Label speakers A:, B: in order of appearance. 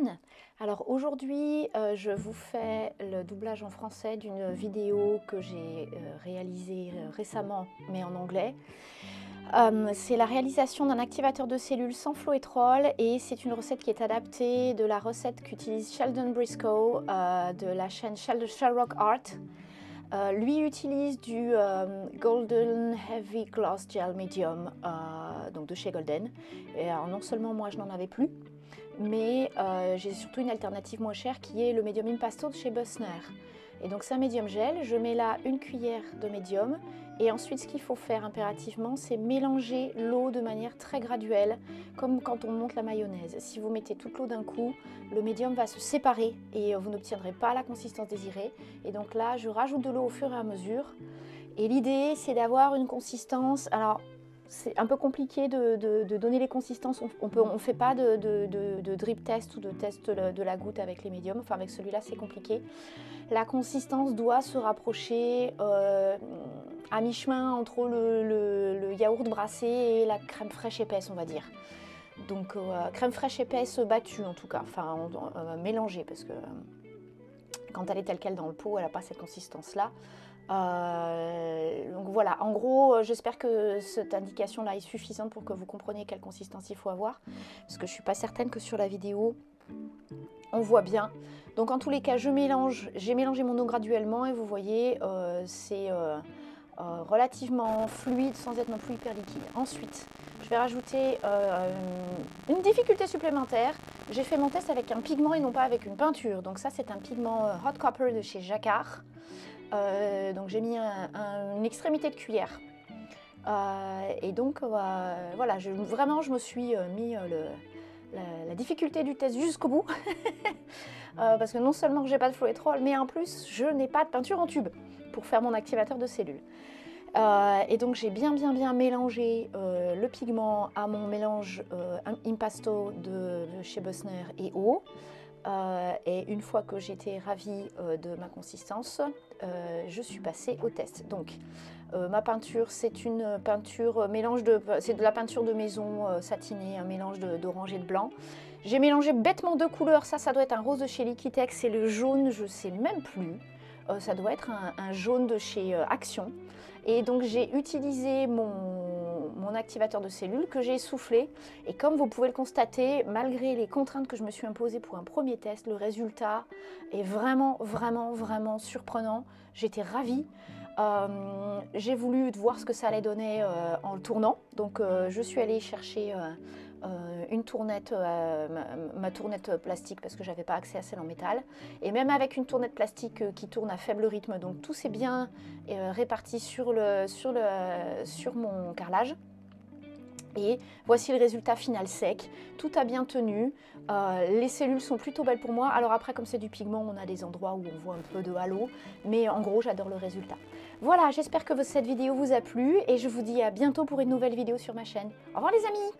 A: chaîne. Alors aujourd'hui, je vous fais le doublage en français d'une vidéo que j'ai réalisée récemment, mais en anglais. C'est la réalisation d'un activateur de cellules sans floétrol et c'est une recette qui est adaptée de la recette qu'utilise Sheldon Briscoe de la chaîne Sherlock Art. Lui utilise du Golden Heavy Gloss Gel Medium, donc de chez Golden. Et alors non seulement moi je n'en avais plus, mais j'ai surtout une alternative moins chère qui est le Medium Impasto de chez Bussner. Et donc c'est un médium gel, je mets là une cuillère de médium et ensuite ce qu'il faut faire impérativement c'est mélanger l'eau de manière très graduelle comme quand on monte la mayonnaise. Si vous mettez toute l'eau d'un coup, le médium va se séparer et vous n'obtiendrez pas la consistance désirée. Et donc là je rajoute de l'eau au fur et à mesure et l'idée c'est d'avoir une consistance, alors c'est un peu compliqué de donner les consistances, on ne fait pas de drip test ou de test de la goutte avec les médiums, enfin avec celui-là c'est compliqué. La consistance doit se rapprocher à mi-chemin entre le yaourt brassé et la crème fraîche épaisse on va dire. Donc crème fraîche épaisse battue en tout cas, enfin mélangée parce que quand elle est telle quelle dans le pot elle n'a pas cette consistance là. Donc voilà, en gros, j'espère que cette indication-là est suffisante pour que vous compreniez quelle consistance il faut avoir, parce que je ne suis pas certaine que sur la vidéo, on voit bien. Donc en tous les cas, j'ai mélangé mon eau graduellement et vous voyez, c'est relativement fluide sans être non plus hyper liquide. Ensuite, je vais rajouter une difficulté supplémentaire. J'ai fait mon test avec un pigment et non pas avec une peinture. Donc ça, c'est un pigment Hot Copper de chez Jacquard. Donc j'ai mis une extrémité de cuillère et donc voilà, vraiment je me suis mis la difficulté du test jusqu'au bout parce que non seulement j'ai pas de floétrol mais en plus je n'ai pas de peinture en tube pour faire mon activateur de cellules. Et donc j'ai bien mélangé le pigment à mon mélange Impasto de chez Bussner et eau. Et une fois que j'étais ravie de ma consistance, je suis passée au test. Donc ma peinture, c'est une peinture c'est de la peinture de maison satinée, un mélange d'orange et de blanc. J'ai mélangé bêtement deux couleurs, ça doit être un rose de chez Liquitex et le jaune, je sais même plus. Ça doit être un jaune de chez Action. Et donc j'ai utilisé mon activateur de cellules que j'ai soufflé. Et comme vous pouvez le constater, malgré les contraintes que je me suis imposées pour un premier test, le résultat est vraiment surprenant. J'étais ravie. J'ai voulu voir ce que ça allait donner en le tournant. Donc je suis allée chercher une tournette, ma tournette plastique parce que j'avais pas accès à celle en métal. Et même avec une tournette plastique qui tourne à faible rythme, donc tout s'est bien réparti sur mon carrelage. Et voici le résultat final sec, tout a bien tenu, les cellules sont plutôt belles pour moi. Alors après, comme c'est du pigment, on a des endroits où on voit un peu de halo, mais en gros j'adore le résultat. Voilà, j'espère que cette vidéo vous a plu et je vous dis à bientôt pour une nouvelle vidéo sur ma chaîne. Au revoir les amis.